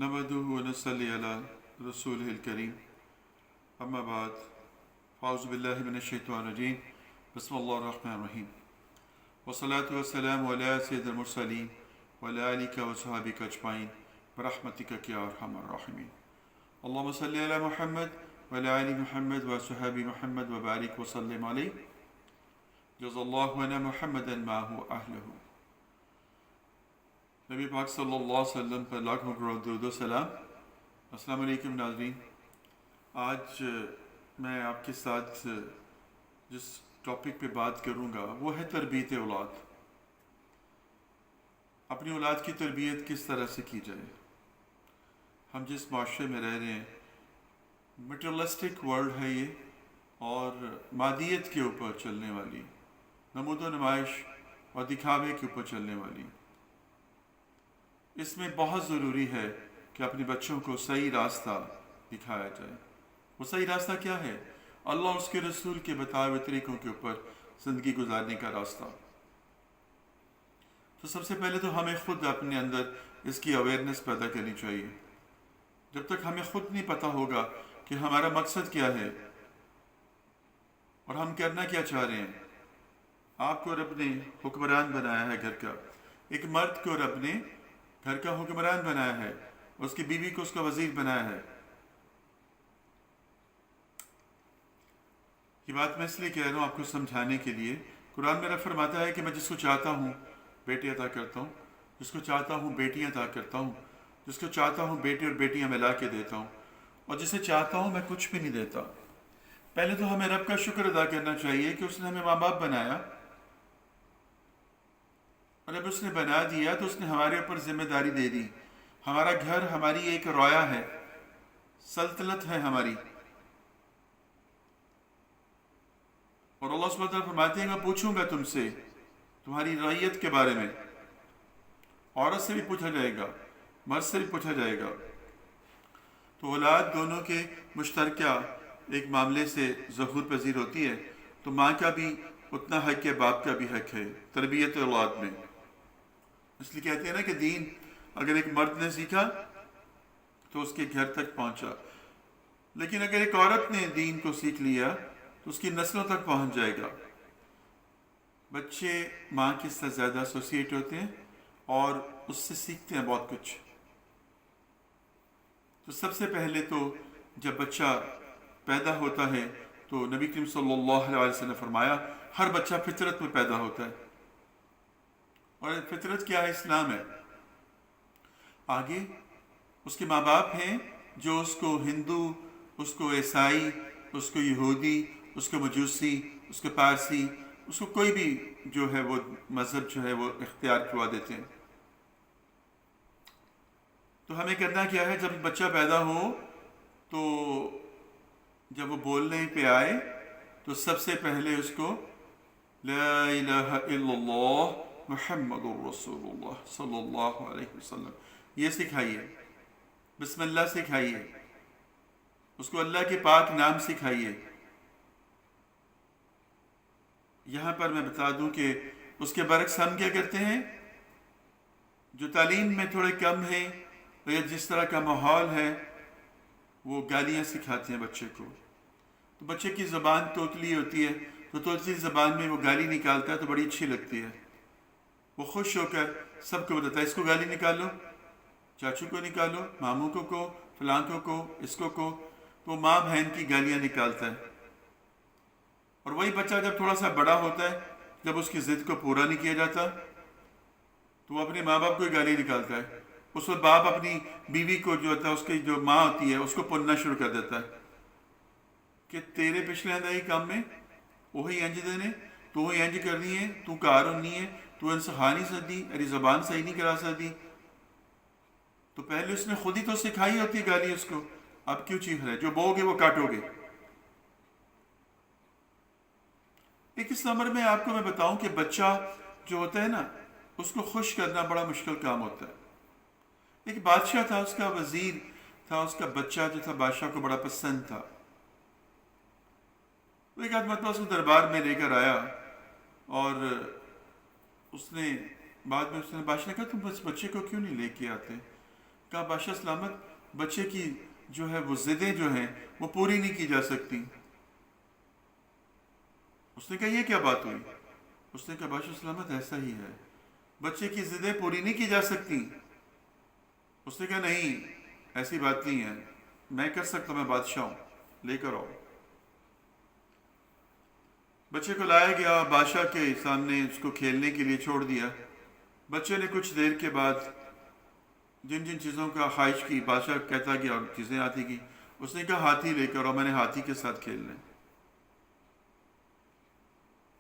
نحمده ونصلي على رسوله الكريم اما بعد اعوذ بالله من الشیطان الرجیم بسم اللہ الرحمن الرحیم والصلاة والسلام على سید المرسلین وعلى آلہ وصحبہ اجمعین برحمتک یا ارحم الراحمین اللهم صل على محمد وعلى آل محمد وصحبہ محمد وبارک وسلم علیہ جزا اللہ عنا محمدا معه اہلہ۔ نبی پاک صلی اللہ علیہ وسلم پر لاکھوں کروڑ درود و سلام۔ السلام علیکم ناظرین، آج میں آپ کے ساتھ جس ٹاپک پہ بات کروں گا وہ ہے تربیت اولاد۔ اپنی اولاد کی تربیت کس طرح سے کی جائے۔ ہم جس معاشرے میں رہ رہے ہیں مٹیریلسٹک ورلڈ ہے یہ، اور مادیت کے اوپر چلنے والی، نمود و نمائش اور دکھاوے کے اوپر چلنے والی، اس میں بہت ضروری ہے کہ اپنے بچوں کو صحیح راستہ دکھایا جائے۔ وہ صحیح راستہ کیا ہے؟ اللہ اور اس کے رسول کے بتائے ہوئے طریقوں کے اوپر زندگی گزارنے کا راستہ۔ تو سب سے پہلے تو ہمیں خود اپنے اندر اس کی اویئرنیس پیدا کرنی چاہیے۔ جب تک ہمیں خود نہیں پتہ ہوگا کہ ہمارا مقصد کیا ہے اور ہم کرنا کیا چاہ رہے ہیں۔ آپ کو رب نے حکمران بنایا ہے گھر کا، ایک مرد کو رب نے گھر کا حکمران بنایا ہے، اس کی بیوی کو اس کا وزیر بنایا ہے۔ یہ بات میں اس لیے کہہ رہا ہوں آپ کو سمجھانے کے لیے۔ قرآن میرا فرماتا ہے کہ میں جس کو چاہتا ہوں بیٹے عطا کرتا ہوں، جس کو چاہتا ہوں بیٹیاں عطا کرتا ہوں، جس کو چاہتا ہوں بیٹے اور بیٹیاں ملا کے دیتا ہوں، اور جسے چاہتا ہوں میں کچھ بھی نہیں دیتا۔ پہلے تو ہمیں رب کا شکر ادا کرنا چاہیے کہ اس نے ہمیں ماں باپ بنایا، اور جب اس نے بنا دیا تو اس نے ہمارے اوپر ذمہ داری دے دی۔ ہمارا گھر ہماری ایک رویا ہے، سلطنت ہے ہماری، اور اللہ سبحانہ وتعالیٰ فرماتے ہیں میں پوچھوں گا تم سے تمہاری رعیت کے بارے میں۔ عورت سے بھی پوچھا جائے گا، مرد سے بھی پوچھا جائے گا۔ تو اولاد دونوں کے مشترکہ ایک معاملے سے ظہور پذیر ہوتی ہے، تو ماں کا بھی اتنا حق ہے، باپ کا بھی حق ہے تربیت اولاد میں۔ اس لیے کہتے ہیں نا کہ دین اگر ایک مرد نے سیکھا تو اس کے گھر تک پہنچا، لیکن اگر ایک عورت نے دین کو سیکھ لیا تو اس کی نسلوں تک پہنچ جائے گا۔ بچے ماں کے ساتھ زیادہ ایسوسیٹ ہوتے ہیں اور اس سے سیکھتے ہیں بہت کچھ۔ تو سب سے پہلے تو جب بچہ پیدا ہوتا ہے تو نبی کریم صلی اللہ علیہ وسلم نے فرمایا ہر بچہ فطرت میں پیدا ہوتا ہے، اور فطرت کیا ہے؟ اسلام ہے۔ آگے اس کے ماں باپ ہیں جو اس کو ہندو، اس کو عیسائی، اس کو یہودی، اس کو مجوسی، اس کو پارسی، اس کو کوئی بھی جو ہے وہ مذہب جو ہے وہ اختیار کروا دیتے ہیں۔ تو ہمیں کرنا کیا ہے؟ جب بچہ پیدا ہو تو جب وہ بولنے پہ آئے تو سب سے پہلے اس کو لا الہ الا اللہ محمد الرسول اللہ صلی اللہ علیہ وسلم یہ سکھائیے، بسم اللہ سکھائیے، اس کو اللہ کے پاک نام سکھائیے۔ یہاں پر میں بتا دوں کہ اس کے برعکس ہم کیا کرتے ہیں؟ جو تعلیم میں تھوڑے کم ہیں یا جس طرح کا ماحول ہے وہ گالیاں سکھاتے ہیں بچے کو۔ تو بچے کی زبان توتلی ہوتی ہے، تو توتلی زبان میں وہ گالی نکالتا ہے تو بڑی اچھی لگتی ہے۔ وہ خوش ہو کر سب کو بتاتا ہے اس کو گالی نکالو، چاچو کو نکالو، ماموں کو فلاں کو اس کو۔ تو ماں بہن کی گالیاں نکالتا ہے، اور وہی بچہ جب تھوڑا سا بڑا ہوتا ہے، جب اس کی ضد کو پورا نہیں کیا جاتا تو وہ اپنے ماں باپ کو گالی نکالتا ہے۔ اس وقت باپ اپنی بیوی کو جو ہوتا ہے، اس کی جو ماں ہوتی ہے، اس کو پننا شروع کر دیتا ہے کہ تیرے پچھلے اندائی کام میں وہی انج دینے، تو وہی انج کرنی ہے، تو کار ہونی ہے، تو ان سکھا نہیں سکتی، اری زبان صحیح نہیں کرا سکتی۔ تو پہلے اس نے خود ہی تو سکھائی ہوتی گالی اس کو، اب کیوں چیخ رہے؟ جو بو گے وہ کاٹو گے۔ ایک اس نمبر میں آپ کو میں بتاؤں کہ بچہ جو ہوتا ہے نا، اس کو خوش کرنا بڑا مشکل کام ہوتا ہے۔ ایک بادشاہ تھا، اس کا وزیر تھا، اس کا بچہ جو تھا بادشاہ کو بڑا پسند تھا۔ ایک آدھ مرتبہ اس کو دربار میں لے کر آیا، اور اس نے بعد میں اس نے بادشاہ نے کہا تم اس بچے کو کیوں نہیں لے کے آتے؟ کہا بادشاہ سلامت بچے کی جو ہے وہ ضدیں جو ہیں وہ پوری نہیں کی جا سکتی۔ اس نے کہا یہ کیا بات ہوئی؟ اس نے کہا بادشاہ سلامت ایسا ہی ہے، بچے کی ضدیں پوری نہیں کی جا سکتی۔ اس نے کہا نہیں ایسی بات نہیں ہے، میں کر سکتا، میں بادشاہ ہوں، لے کر آؤ۔ بچے کو لایا گیا، بادشاہ کے سامنے اس کو کھیلنے کے لیے چھوڑ دیا۔ بچے نے کچھ دیر کے بعد جن جن چیزوں کا خواہش کی بادشاہ کہتا گیا اور چیزیں آتی گئی۔ اس نے کہا ہاتھی لے کر آؤ، میں نے ہاتھی کے ساتھ کھیلنا ہے۔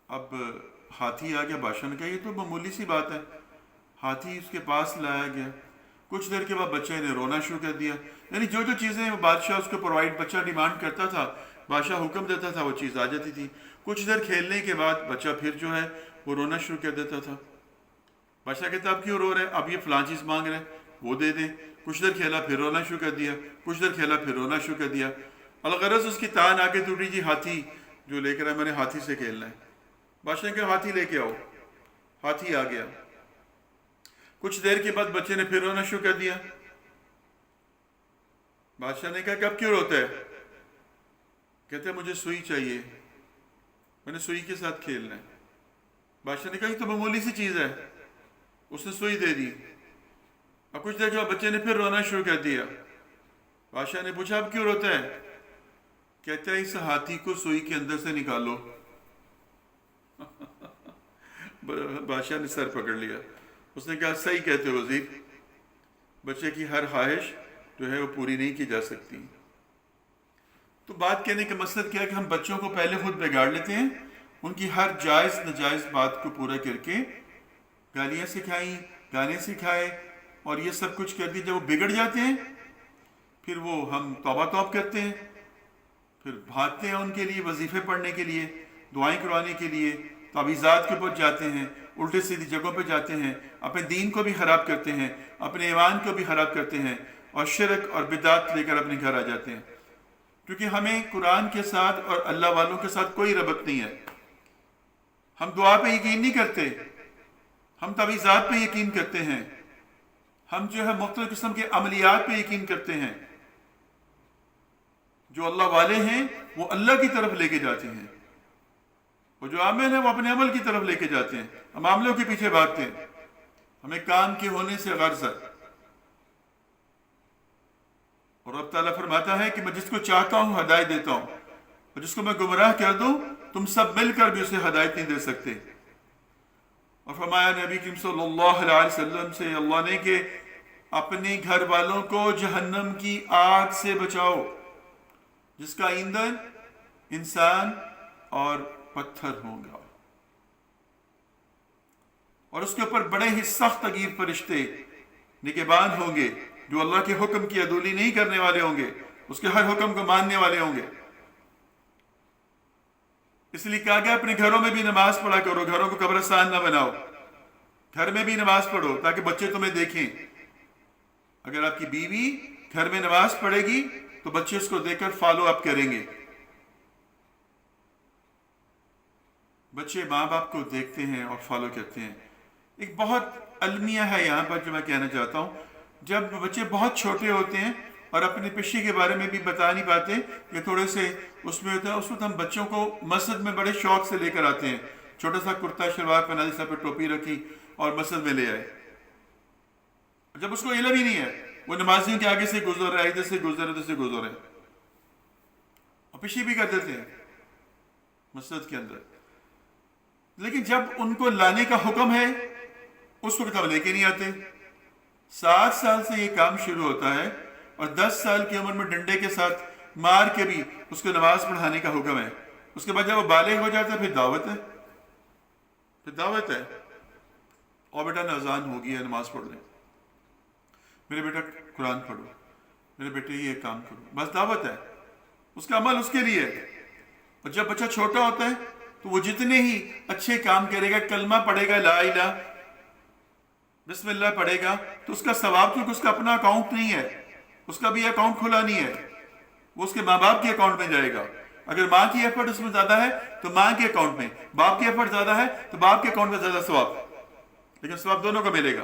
اب ہاتھی آ گیا، بادشاہ نے کہا یہ تو معمولی سی بات ہے۔ ہاتھی اس کے پاس لایا گیا، کچھ دیر کے بعد بچے نے رونا شروع کر دیا۔ یعنی جو جو چیزیں بادشاہ اس کو پرووائڈ بچہ ڈیمانڈ کرتا تھا، بادشاہ حکم دیتا تھا، وہ چیز آ جاتی تھی۔ کچھ دیر کھیلنے کے بعد بچہ پھر جو ہے وہ رونا شروع کر دیتا تھا۔ بادشاہ کہتا اب کیوں رو رہے؟ اب یہ فلاں چیز مانگ رہے، وہ دے دیں۔ کچھ دیر کھیلا پھر رونا شروع کر دیا، کچھ دیر کھیلا پھر رونا شروع کر دیا۔ الغرض اس کی تان آگے ٹوٹی، جی ہاتھی جو لے کر آئے، میں نے ہاتھی سے کھیلنا ہے۔ بادشاہ نے کہا ہاتھی لے کے آؤ۔ ہاتھی آ گیا۔ کچھ دیر کے بعد بچے نے پھر رونا شروع کر دیا۔ بادشاہ نے کہا کہ اب کیوں روتا ہے؟ کہتے ہیں مجھے سوئی چاہیے، میں نے سوئی کے ساتھ کھیلنا ہے۔ بادشاہ نے کہا یہ تو معمولی سی چیز ہے۔ اس نے سوئی دے دی۔ اب کچھ دیر کے بعد بچے نے پھر رونا شروع کر دیا۔ بادشاہ نے پوچھا اب کیوں روتا ہے؟ کہتا ہے اس ہاتھی کو سوئی کے اندر سے نکالو۔ بادشاہ نے سر پکڑ لیا۔ اس نے کہا صحیح کہتے ہو وزیر، بچے کی ہر خواہش جو ہے وہ پوری نہیں کی جا سکتی۔ تو بات کہنے کا مقصد کیا ہے کہ ہم بچوں کو پہلے خود بگاڑ لیتے ہیں، ان کی ہر جائز ناجائز بات کو پورا کر کے گالیاں سکھائیں، گانے سکھائے اور یہ سب کچھ کر دی۔ جب وہ بگڑ جاتے ہیں پھر وہ ہم توبہ توب کرتے ہیں، پھر بھاگتے ہیں ان کے لیے وظیفے پڑھنے کے لیے، دعائیں کروانے کے لیے، تعویذات کے پاس جاتے ہیں، الٹے سیدھی جگہوں پہ جاتے ہیں، اپنے دین کو بھی خراب کرتے ہیں، اپنے ایمان کو بھی خراب کرتے ہیں اور شرک اور بدعت لے کر اپنے گھر آ جاتے ہیں۔ کیونکہ ہمیں قرآن کے ساتھ اور اللہ والوں کے ساتھ کوئی ربط نہیں ہے۔ ہم دعا پہ یقین نہیں کرتے، ہم تعویذات پہ یقین کرتے ہیں، ہم جو ہے مختلف قسم کے عملیات پہ یقین کرتے ہیں۔ جو اللہ والے ہیں وہ اللہ کی طرف لے کے جاتے ہیں، اور جو عامل ہیں وہ اپنے عمل کی طرف لے کے جاتے ہیں، ہم عاملوں کے پیچھے بھاگتے ہیں۔ ہمیں کام کے ہونے سے غرض ہے، اور رب تعالیٰ فرماتا ہے کہ میں جس کو چاہتا ہوں ہدایت دیتا ہوں، اور جس کو میں گمراہ کر دوں تم سب مل کر بھی اسے ہدایت نہیں دے سکتے۔ اور فرمایا نبی کریم صلی اللہ علیہ وسلم سے اللہ نے کہ اپنے گھر والوں کو جہنم کی آگ سے بچاؤ جس کا ایندھن انسان اور پتھر ہوگا، اور اس کے اوپر بڑے ہی سخت عجیب فرشتے نگہبان ہوں گے جو اللہ کے حکم کی عدولی نہیں کرنے والے ہوں گے، اس کے ہر حکم کو ماننے والے ہوں گے۔ اس لیے کہا گیا اپنے گھروں میں بھی نماز پڑھا کرو، گھروں کو قبرستان نہ بناؤ، گھر میں بھی نماز پڑھو تاکہ بچے تمہیں دیکھیں۔ اگر آپ کی بیوی گھر میں نماز پڑھے گی تو بچے اس کو دیکھ کر فالو اپ کریں گے۔ بچے ماں باپ کو دیکھتے ہیں اور فالو کرتے ہیں۔ ایک بہت المیہ ہے یہاں پر جو میں کہنا چاہتا ہوں، جب بچے بہت چھوٹے ہوتے ہیں اور اپنے پیشے کے بارے میں بھی بتا نہیں پاتے کہ تھوڑے سے اس میں ہوتا ہے، اس وقت ہم بچوں کو مسجد میں بڑے شوق سے لے کر آتے ہیں، چھوٹا سا کرتا شلوار پہنا دی، سر پہ ٹوپی رکھی اور مسجد میں لے آئے۔ جب اس کو علم ہی نہیں ہے، وہ نمازیوں کے آگے سے گزر رہا ہے، ادھر سے گزر رہا ہے، ادھر سے گزر رہا ہے، اور پیشی بھی کر دیتے ہیں مسجد کے اندر۔ لیکن جب ان کو لانے کا حکم ہے اس وقت ہم لے کے نہیں آتے۔ 7 سال سے یہ کام شروع ہوتا ہے اور 10 سال کی عمر میں ڈنڈے کے ساتھ مار کے بھی اس کو نماز پڑھانے کا حکم ہے۔ اس کے بعد جب وہ بالغ ہو جاتا ہے پھر دعوت ہے، پھر دعوت ہے، اور بیٹا اذان ہوگی ہے، نماز پڑھ لیں، میرے بیٹا قرآن پڑھو، میرے بیٹے یہ کام کرو، بس دعوت ہے، اس کا عمل اس کے لیے ہے۔ اور جب بچہ چھوٹا ہوتا ہے تو وہ جتنے ہی اچھے کام کرے گا، کلمہ پڑھے گا، لا الہ بسم اللہ پڑھے گا، تو اس کا ثواب، کیونکہ اس کا اپنا اکاؤنٹ نہیں ہے، اس کا بھی اکاؤنٹ کھلا نہیں ہے، وہ اس کے ماں باپ کے اکاؤنٹ میں جائے گا۔ اگر ماں کی ایفرٹ اس میں زیادہ ہے تو ماں کے اکاؤنٹ میں، باپ کی ایفرٹ زیادہ ہے تو باپ کے اکاؤنٹ میں زیادہ ثواب، لیکن ثواب دونوں کو ملے گا۔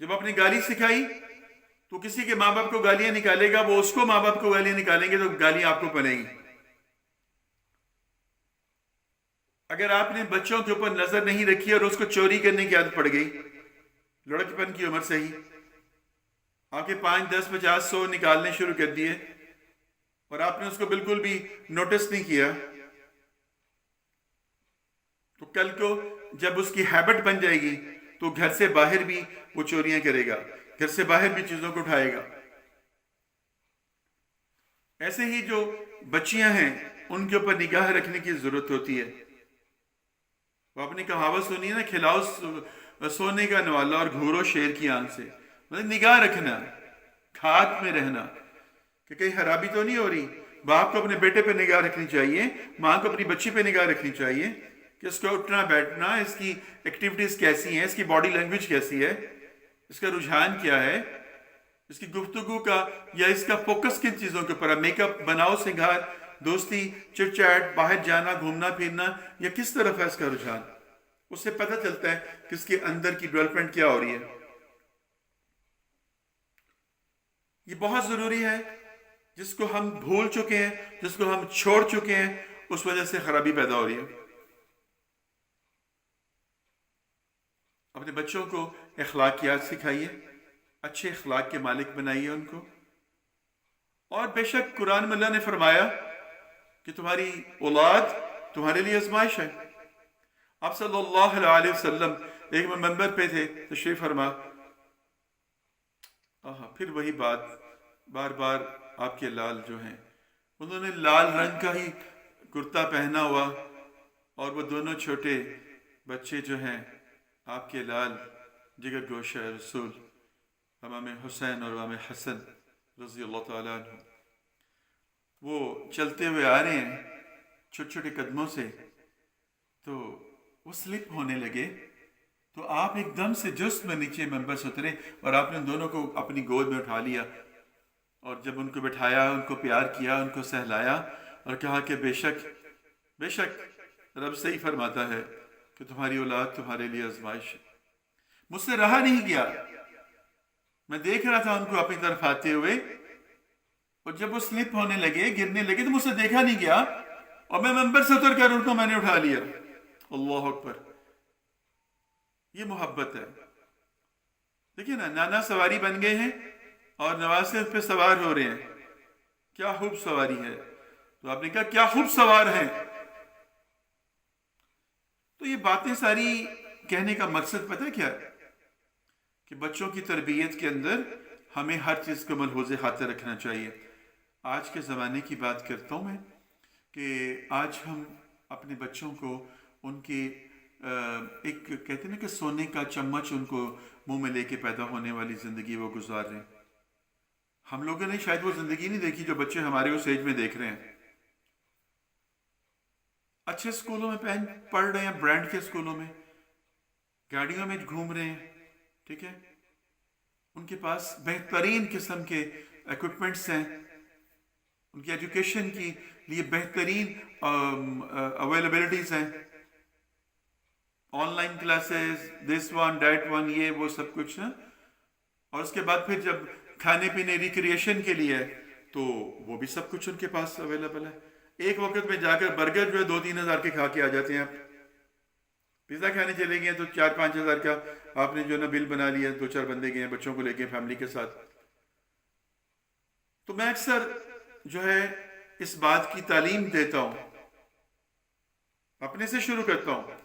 جب آپ نے گالی سکھائی تو کسی کے ماں باپ کو گالیاں نکالے گا، وہ اس کو ماں باپ کو گالیاں نکالیں گے تو گالیاں آپ کو پڑیں گی۔ اگر آپ نے بچوں کے اوپر نظر نہیں رکھی اور اس کو چوری کرنے کی عادت پڑ گئی لڑکپن کی عمر سے ہی، آپ کے 5 10 50 100 نکالنے شروع کر دیے اور آپ نے اس کو بالکل بھی نوٹس نہیں کیا، تو کل کو جب اس کی ہیبٹ بن جائے گی تو گھر سے باہر بھی وہ چوریاں کرے گا، گھر سے باہر بھی چیزوں کو اٹھائے گا۔ ایسے ہی جو بچیاں ہیں ان کے اوپر نگاہ رکھنے کی ضرورت ہوتی ہے۔ وہ اپنی کہاوت سنی ہے نا، کھلاؤ سونے کا نوالا اور گھورو شیر کی آنکھ سے، مطلب نگاہ رکھنا، کھات میں رہنا کہ کہیں خرابی تو نہیں ہو رہی۔ باپ کو اپنے بیٹے پہ نگاہ رکھنی چاہیے، ماں کو اپنی بچی پہ نگاہ رکھنی چاہیے کہ اس کا اٹھنا بیٹھنا، اس کی ایکٹیویٹیز کیسی ہیں، اس کی باڈی لینگویج کیسی ہے، اس کا رجحان کیا ہے، اس کی گفتگو کا یا اس کا فوکس کن چیزوں کے اوپر ہے، میک اپ، بناؤ سنگھار، دوستی، چٹ چیٹ، باہر جانا، گھومنا پھرنا، یا کس طرف ہے اس کا رجحان۔ اس سے پتہ چلتا ہے کہ اس کے اندر کی ڈیولپمنٹ کیا ہو رہی ہے۔ یہ بہت ضروری ہے، جس کو ہم بھول چکے ہیں، جس کو ہم چھوڑ چکے ہیں، اس وجہ سے خرابی پیدا ہو رہی ہے۔ اپنے بچوں کو اخلاقیات سکھائیے، اچھے اخلاق کے مالک بنائیے ان کو۔ اور بے شک قرآن میں اللہ نے فرمایا کہ تمہاری اولاد تمہارے لیے آزمائش ہے۔ آپ صلی اللہ علیہ وسلم ایک منبر پہ تھے، تشریف فرما، پھر وہی بات بار بار، آپ کے لال جو ہیں انہوں نے لال رنگ کا ہی کرتا پہنا ہوا، اور وہ دونوں چھوٹے بچے جو ہیں آپ کے لال جگر گوشہ رسول امام حسین اور امام حسن رضی اللہ تعالیٰ عنہ، وہ چلتے ہوئے آ رہے ہیں چھوٹے چھوٹے قدموں سے، تو وہ سلپ ہونے لگے، تو آپ ایک دم سے جست میں نیچے منبر سے اترے اور آپ نے ان دونوں کو اپنی گود میں اٹھا لیا، اور جب ان کو بٹھایا، ان کو پیار کیا، ان کو سہلایا، اور کہا کہ بے شک رب صحیح فرماتا ہے کہ تمہاری اولاد تمہارے لیے آزمائش ہے۔ مجھ سے رہا نہیں گیا، میں دیکھ رہا تھا ان کو اپنی طرف آتے ہوئے، اور جب وہ سلپ ہونے لگے، گرنے لگے، تو مجھ سے دیکھا نہیں گیا، اور میں منبر سے اتر کر ان کو میں نے اٹھا لیا۔ اللہ اکبر! یہ محبت ہے۔ دیکھیے نا، نانا سواری بن گئے ہیں اور نواسے اس پہ سوار ہو رہے ہیں، کیا خوب سواری ہے۔ تو آپ نے کہا کیا خوب سوار ہیں۔ تو یہ باتیں ساری کہنے کا مقصد پتہ ہے کیا ہے؟ کہ بچوں کی تربیت کے اندر ہمیں ہر چیز کو ملحوظ خاطر رکھنا چاہیے۔ آج کے زمانے کی بات کرتا ہوں میں، کہ آج ہم اپنے بچوں کو ان کی ایک کہتے ہیں نا کہ سونے کا چمچ ان کو منہ میں لے کے پیدا ہونے والی زندگی وہ گزار رہے ہیں۔ ہم لوگوں نے شاید وہ زندگی نہیں دیکھی جو بچے ہمارے اس ایج میں دیکھ رہے ہیں۔ اچھے اسکولوں میں پڑھ رہے ہیں، برانڈ کے اسکولوں میں، گاڑیوں میں گھوم رہے ہیں، ٹھیک ہے، ان کے پاس بہترین قسم کے ایکوپمنٹس ہیں، ان کی ایجوکیشن کے لیے بہترین اویلیبلٹیز ہیں، on line classes, this one that one, یہ وہ سب کچھ ہے۔ اور اس کے بعد پھر جب کھانے پینے ریکریشن کے لیے تو وہ بھی سب کچھ ان کے پاس اویلیبل ہے۔ ایک وقت میں جا کر برگر جو ہے 2-3 ہزار کے کھا کے آ جاتے ہیں۔ آپ پیزا کھانے چلے گئے تو 4-5 ہزار کا آپ نے جو نا بل بنا لیا، 2-4 بندے گئے ہیں بچوں کو لے کے فیملی کے ساتھ۔ تو میں اکثر جو ہے اس بات کی تعلیم دیتا ہوں، اپنے سے شروع کرتا ہوں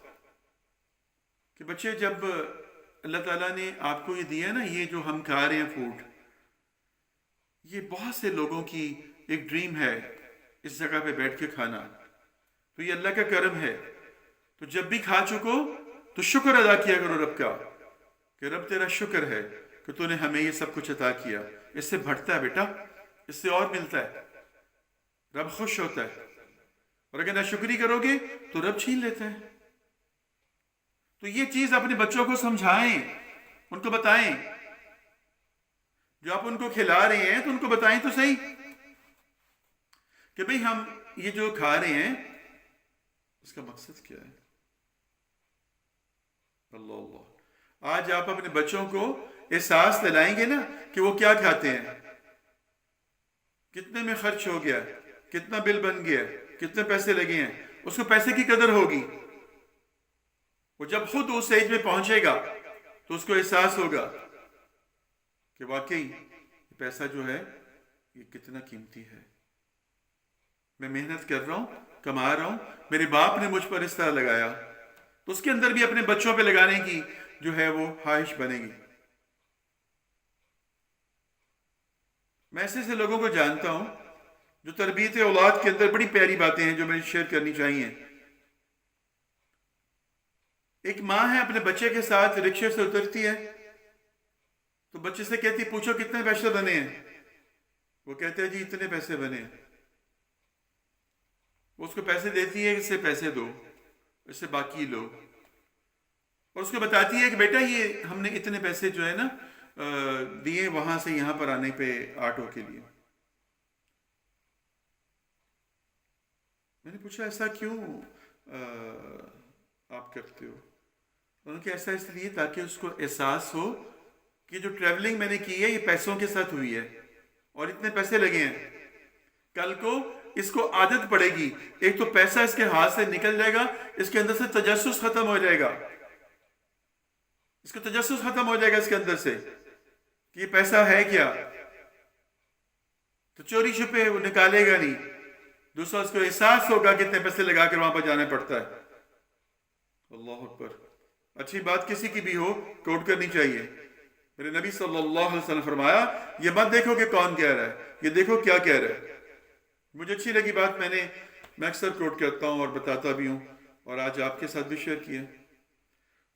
کہ بچے، جب اللہ تعالیٰ نے آپ کو یہ دیا نا، یہ جو ہم کھا رہے ہیں فوڈ، یہ بہت سے لوگوں کی ایک ڈریم ہے اس جگہ پہ بیٹھ کے کھانا، تو یہ اللہ کا کرم ہے۔ تو جب بھی کھا چکو تو شکر ادا کیا کرو رب کا، کہ رب تیرا شکر ہے کہ تو نے ہمیں یہ سب کچھ عطا کیا، اس سے بڑھتا ہے بیٹا، اس سے اور ملتا ہے، رب خوش ہوتا ہے، اور اگر ناشکری کرو گے تو رب چھین لیتا ہے۔ تو یہ چیز اپنے بچوں کو سمجھائیں، ان کو بتائیں، جو آپ ان کو کھلا رہے ہیں تو ان کو بتائیں تو صحیح کہ بھئی ہم یہ جو کھا رہے ہیں اس کا مقصد کیا ہے۔ اللہ اللہ! آج آپ اپنے بچوں کو احساس دلائیں گے نا کہ وہ کیا کھاتے ہیں، کتنے میں خرچ ہو گیا، کتنا بل بن گیا، کتنے پیسے لگے ہیں، اس کو پیسے کی قدر ہوگی. وہ جب خود اس ایج میں پہنچے گا تو اس کو احساس ہوگا کہ واقعی پیسہ جو ہے یہ کتنا قیمتی ہے. میں محنت کر رہا ہوں، کما رہا ہوں، میرے باپ نے مجھ پر اس طرح لگایا، تو اس کے اندر بھی اپنے بچوں پہ لگانے کی جو ہے وہ خواہش بنے گی. میں ایسے لوگوں کو جانتا ہوں جو تربیت اولاد کے اندر بڑی پیاری باتیں ہیں جو مجھے شیئر کرنی چاہیے. ایک ماں ہے، اپنے بچے کے ساتھ رکشے سے اترتی ہے تو بچے سے کہتی پوچھو کتنے پیسے بنے ہیں، وہ کہتے ہیں جی اتنے پیسے بنے ہیں. وہ اس کو پیسے دیتی ہے، اس سے پیسے دو، اس سے باقی لو، اور اس کو بتاتی ہے کہ بیٹا یہ ہم نے اتنے پیسے جو ہے نا دیے وہاں سے یہاں پر آنے پہ آٹو کے لیے. میں نے پوچھا ایسا کیوں آپ کرتے ہو؟ انہوں نے کہا ایسا اس لیے تاکہ اس کو احساس ہو کہ جو ٹریولنگ میں نے کی ہے یہ پیسوں کے ساتھ ہوئی ہے اور اتنے پیسے لگے ہیں. کل کو اس کو عادت پڑے گی، ایک تو پیسہ اس کے ہاتھ سے نکل جائے گا، اس کے اندر سے تجسس ختم ہو جائے گا، اس کو تجسس ختم ہو جائے گا اس کے اندر سے کہ یہ پیسہ ہے کیا، تو چوری چھپے وہ نکالے گا نہیں. دوسرا اس کو احساس ہوگا کتنے پیسے لگا کر وہاں پر جانا پڑتا ہے. اللہ اکبر. اچھی بات کسی کی بھی ہو کوٹ کرنی چاہیے. میرے نبی صلی اللہ علیہ وسلم فرمایا یہ مت دیکھو کہ کون کہہ رہا ہے، یہ دیکھو کیا کہہ رہا ہے. مجھے اچھی لگی بات، میں اکثر کوٹ کرتا ہوں اور بتاتا بھی ہوں، اور آج آپ کے ساتھ بھی شیئر کیا.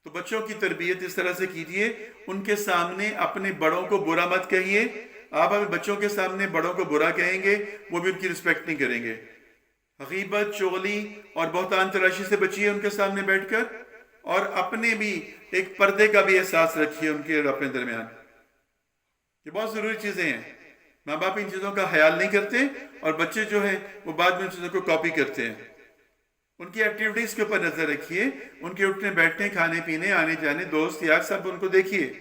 تو بچوں کی تربیت اس طرح سے کیجئے، ان کے سامنے اپنے بڑوں کو برا مت کہیے. آپ اپنے بچوں کے سامنے بڑوں کو برا کہیں گے وہ بھی ان کی رسپیکٹ نہیں کریں گے. غیبت، چغلی اور بہتان تراشی سے بچیے ان کے سامنے بیٹھ کر، اور اپنے بھی ایک پردے کا بھی احساس رکھیے ان کے اور اپنے درمیان. یہ بہت ضروری چیزیں ہیں. ماں باپ ان چیزوں کا خیال نہیں کرتے اور بچے جو ہیں وہ بعد میں ان چیزوں کو کاپی کرتے ہیں. ان کی ایکٹیویٹیز کے اوپر نظر رکھیے، ان کے اٹھنے بیٹھنے، کھانے پینے، آنے جانے، دوست یار سب ان کو دیکھیے.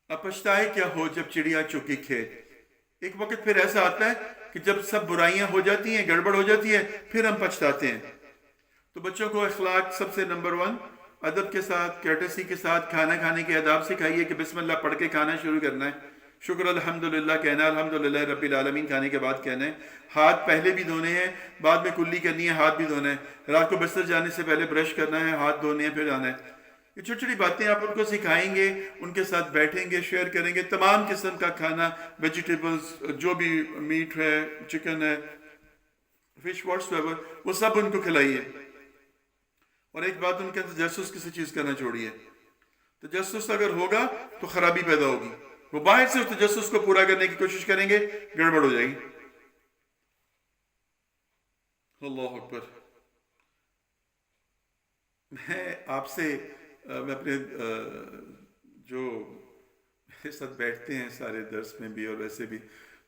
اب پچھتائے کیا ہو جب چڑیا چگی کھیت. ایک وقت پھر ایسا آتا ہے کہ جب سب برائیاں ہو جاتی ہیں، گڑبڑ ہو جاتی ہے، پھر ہم پچھتاتے ہیں. تو بچوں کو اخلاق سب سے نمبر 1، ادب کے ساتھ، کیٹسی کے ساتھ، کھانا کھانے کے آداب سکھائیے کہ بسم اللہ پڑھ کے کھانا شروع کرنا ہے، شکر الحمدللہ کہنا ہے، الحمدللہ رب العالمین کھانے کے بعد کہنا ہے. ہاتھ پہلے بھی دھونے ہیں، بعد میں کلی کرنی ہے، ہاتھ بھی دھونا ہے. رات کو بستر جانے سے پہلے برش کرنا ہے، ہاتھ دھونے ہیں، پھر آنا ہے. یہ چھوٹی چھوٹی باتیں آپ ان کو سکھائیں گے، ان کے ساتھ بیٹھیں گے، شیئر کریں گے. تمام قسم کا کھانا، ویجیٹیبلز، جو بھی میٹ ہے، چکن ہے، فش واٹس ایور، وہ سب ان کو کھلائیے. اور ایک بات، ان کے اندر تجسس کسی چیز کا نہ چھوڑیے. تجسس اگر ہوگا تو خرابی پیدا ہوگی. وہ باہر سے اس تجسس کو پورا کرنے کی کوشش کریں گے، گڑبڑ ہو جائے گی. اللہ اکبر. میں آپ سے میں اپنے جو میرے ساتھ بیٹھتے ہیں سارے درس میں بھی اور ویسے بھی،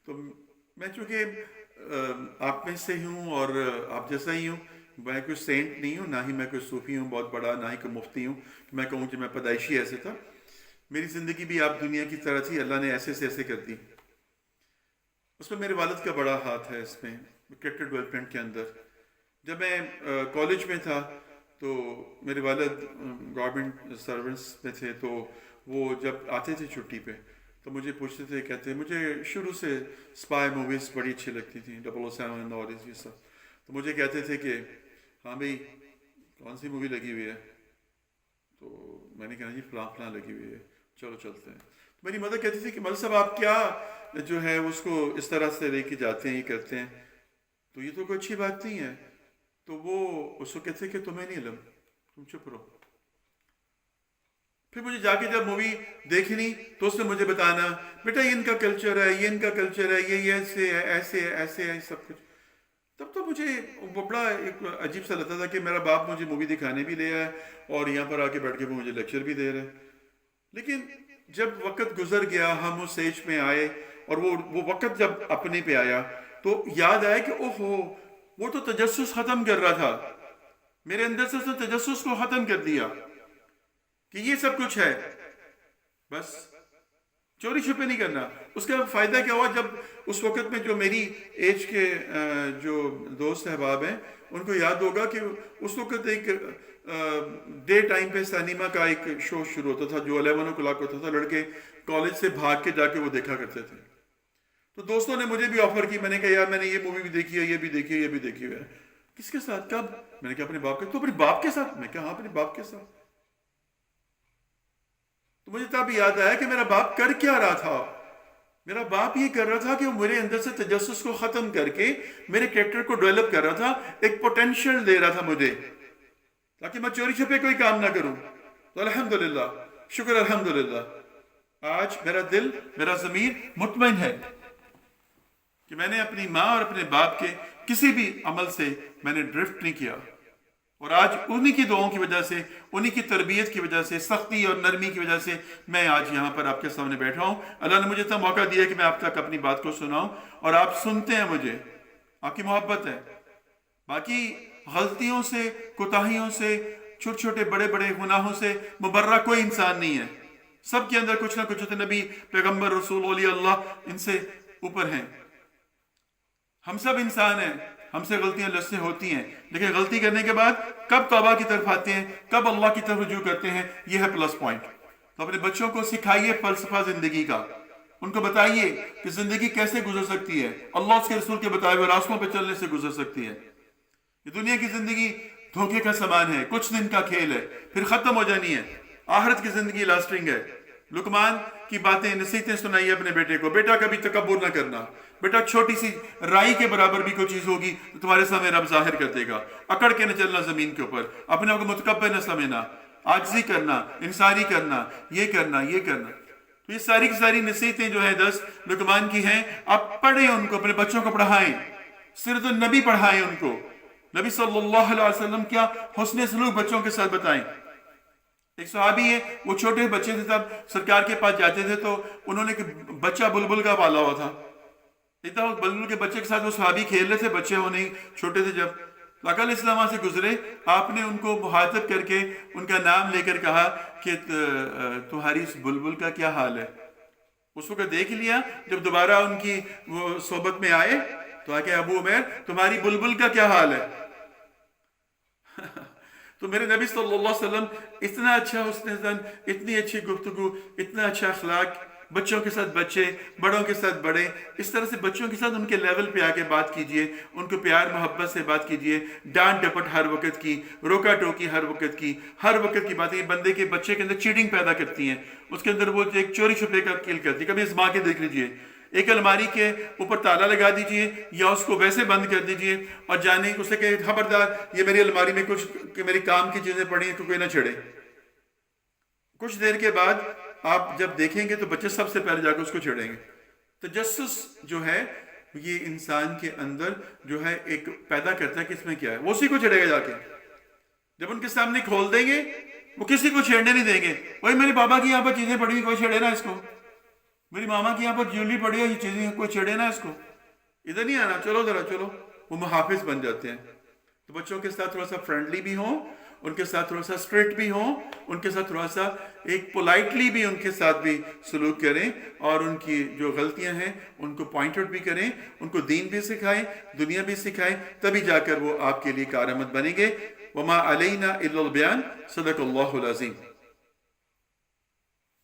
تو میں چونکہ آپ میں سے ہوں اور آپ جیسا ہی ہوں. میں کوئی سینٹ نہیں ہوں، نہ ہی میں کوئی صوفی ہوں بہت بڑا، نہ ہی کوئی مفتی ہوں کہ میں کہوں کہ میں پیدائشی ایسے تھا. میری زندگی بھی آپ دنیا کی طرح تھی، اللہ نے ایسے سے ایسے کر دی. اس میں میرے والد کا بڑا ہاتھ ہے، اس میں کریکٹر ڈیولپمنٹ کے اندر. جب میں کالج میں تھا تو میرے والد گورنمنٹ سروس میں تھے، تو وہ جب آتے تھے چھٹی پہ تو مجھے پوچھتے تھے، کہتے مجھے شروع سے اسپائی موویز بڑی اچھی لگتی تھیں، 007 اور یہ سب. تو مجھے کہتے تھے کہ ہاں بھائی کون سی مووی لگی ہوئی ہے؟ تو میں نے کہا جی فلاں فلاں لگی ہوئی ہے، چلو چلتے ہیں. میری مدر کہتی تھی کہ مول صاحب آپ کیا جو ہے اس کو اس طرح سے لے کے جاتے ہیں، یہ کرتے ہیں، تو یہ تو کوئی اچھی بات نہیں ہے. تو وہ اس کو کہتے کہ تمہیں نہیں علم، تم چپ رہو. پھر مجھے جا کے جب مووی دیکھنی تو اس نے مجھے بتانا بیٹا یہ ان کا کلچر ہے، یہ ان کا کلچر ہے، یہ ایسے ہے، ایسے ہے، ایسے ہے، سب کچھ. تب تو مجھے بڑا ایک عجیب سا لگتا تھا کہ میرا باپ مجھے مووی دکھانے بھی لے آیا اور یہاں پر آ کے بیٹھ کے وہ مجھے لیکچر بھی دے رہے. لیکن جب وقت گزر گیا، ہم اس ایج میں آئے اور وہ وقت جب اپنے پہ آیا تو یاد آیا کہ اوہو وہ تو تجسس ختم کر رہا تھا. میرے اندر سے اس نے تجسس کو ختم کر دیا کہ یہ سب کچھ ہے. بس چوری چھپے نہیں کرنا. اس کا فائدہ کیا ہوا؟ جب اس وقت میں جو میری ایج کے جو دوست احباب ہیں ان کو یاد ہوگا کہ اس وقت ایک ڈے ٹائم پہ سینما کا ایک شو شروع ہوتا تھا جو 11 o'clock ہوتا تھا. لڑکے کالج سے بھاگ کے جا کے وہ دیکھا کرتے تھے. تو دوستوں نے مجھے بھی آفر کی. میں نے کہا یار میں نے یہ مووی بھی دیکھی ہے, یہ بھی دیکھی ہے, یہ بھی دیکھی ہے. کس کے ساتھ؟ کب؟ میں نے کہا اپنے باپ کے. تو اپنے باپ کے ساتھ؟ میں کہا ہاں اپنے باپ کے ساتھ. تو مجھے تب یاد آیا کہ میرا باپ کر کیا رہا تھا. میرا باپ یہ کر رہا تھا کہ وہ میرے اندر سے تجسس کو ختم کر کے میرے کریکٹر کو ڈیولپ کر رہا تھا, ایک پوٹینشیل دے رہا تھا مجھے تاکہ میں چوری چھپے کوئی کام نہ کروں. تو الحمدللہ, شکر الحمدللہ, آج میرا دل, میرا ضمیر مطمئن ہے کہ میں نے اپنی ماں اور اپنے باپ کے کسی بھی عمل سے میں نے ڈرفٹ نہیں کیا. اور آج انہی کی دعاؤں کی وجہ سے, انہی کی تربیت کی وجہ سے, سختی اور نرمی کی وجہ سے میں آج یہاں پر آپ کے سامنے بیٹھا ہوں. اللہ نے مجھے اتنا موقع دیا کہ میں آپ تک اپنی بات کو سناؤں اور آپ سنتے ہیں مجھے. آپ کی محبت ہے. باقی غلطیوں سے, کوتاہیوں سے, چھوٹے چھوٹے بڑے بڑے گناہوں سے مبرہ کوئی انسان نہیں ہے. سب کے اندر کچھ نہ کچھ ہوتے. نبی, پیغمبر, رسول, اولیاء اللہ ان سے اوپر ہیں. ہم سب انسان ہیں, ہم سے غلطیاں لستے ہوتی ہیں, لیکن غلطی کرنے کے بعد کب توبہ کی طرف آتے ہیں, کب اللہ کی طرف رجوع کرتے ہیں, یہ ہے پلس پوائنٹ. تو اپنے بچوں کو سکھائیے فلسفہ زندگی کا. ان کو بتائیے کہ زندگی کیسے گزر سکتی ہے, اللہ اس کے رسول کے بتائے ہوئے راستوں پہ چلنے سے گزر سکتی ہے. یہ دنیا کی زندگی دھوکے کا سامان ہے, کچھ دن کا کھیل ہے, پھر ختم ہو جانی ہے. آخرت کی زندگی لاسٹنگ ہے. لقمان کی باتیں, نصیحتیں سنائیے اپنے بیٹے کو. بیٹا کبھی تکبر نہ کرنا. بیٹا چھوٹی سی رائی کے برابر بھی کوئی چیز ہوگی تو تمہارے سامنے رب ظاہر کر دے گا. اکڑ کے نہ چلنا زمین کے اوپر, اپنے آپ کو متکبر نہ سمجھنا, عاجزی کرنا, انسانی کرنا, یہ کرنا, یہ کرنا. تو یہ ساری کی ساری نصیحتیں جو ہیں 10 لقمان کی ہیں. آپ پڑھیں ان کو, اپنے بچوں کو پڑھائیں, سیرت النبی پڑھائیں ان کو. نبی صلی اللہ علیہ وسلم کیا حسن سلوک بچوں کے ساتھ بتائیں. ایک صحابی ہے, وہ چھوٹے بچے تھے تب سرکار کے پاس جاتے تھے تو انہوں نے ایک بچہ بلبل کا پالا ہوا تھا. اتنا بلبل کے بچے کے ساتھ وہ صحابی کھیل رہے تھے, بچے ہونے چھوٹے تھے. جب آقا علیہ السلام سے گزرے, آپ نے ان کو مخاطب کر کے ان کا نام لے کر کہا کہ تمہاری اس بلبل کا کیا حال ہے. اس وقت دیکھ لیا, جب دوبارہ ان کی وہ صحبت میں آئے تو آ کے ابو عمیر تمہاری بلبل کا کیا حال ہے. تو میرے نبی صلی اللہ علیہ وسلم اتنا اچھا حسن زن, اتنی اچھی گفتگو, اتنا اچھا اخلاق, بچوں کے ساتھ بچے, بڑوں کے ساتھ بڑے, اس طرح سے بچوں کے ساتھ ان کے لیول پہ آ کے بات کیجئے, ان کو پیار محبت سے بات کیجئے. ڈانٹ ڈپٹ ہر وقت کی, روکا ٹوکی ہر وقت کی, ہر وقت کی باتیں بندے کے بچے کے اندر چیٹنگ پیدا کرتی ہیں. اس کے اندر وہ ایک چوری چھپے کا کھیل کرتی ہے. کبھی ازما کے دیکھ لیجئے, ایک الماری کے اوپر تالا لگا دیجئے یا اس کو ویسے بند کر دیجئے اور جانے اسے کہ خبردار یہ میری الماری میں کچھ کہ میری کام کی چیزیں پڑی ہیں تو کوئی نہ چھڑے. کچھ دیر کے بعد آپ جب دیکھیں گے تو بچے سب سے پہلے جا کے اس کو چھڑیں گے. تجسس جو ہے یہ انسان کے اندر جو ہے ایک پیدا کرتا ہے کہ اس میں کیا ہے, وہ اسی کو چھڑے گا جا کے. جب ان کے سامنے کھول دیں گے وہ کسی کو چھیڑنے نہیں دیں گے. وہی میرے بابا کی یہاں پر چیزیں پڑی ہوئی, کوئی چھیڑے نا اس کو. میری ماما کی یہاں پر جیولی پڑی ہے, یہ چیزیں کوئی چھیڑے نا اس کو. ادھر نہیں آنا, چلو ذرا چلو. وہ محافظ بن جاتے ہیں. تو بچوں کے ساتھ تھوڑا سا فرینڈلی بھی ہوں, ان کے ساتھ تھوڑا سا اسٹرکٹ بھی ہوں, ان کے ساتھ تھوڑا سا ایک پولائٹلی بھی ان کے ساتھ بھی سلوک کریں, اور ان کی جو غلطیاں ہیں ان کو پوائنٹ آؤٹ بھی کریں, ان کو دین بھی سکھائیں, دنیا بھی سکھائیں, تبھی جا کر وہ آپ کے لیے کارآمد بنیں گے. وما علینا الا البیان. صدق اللہ العظیم.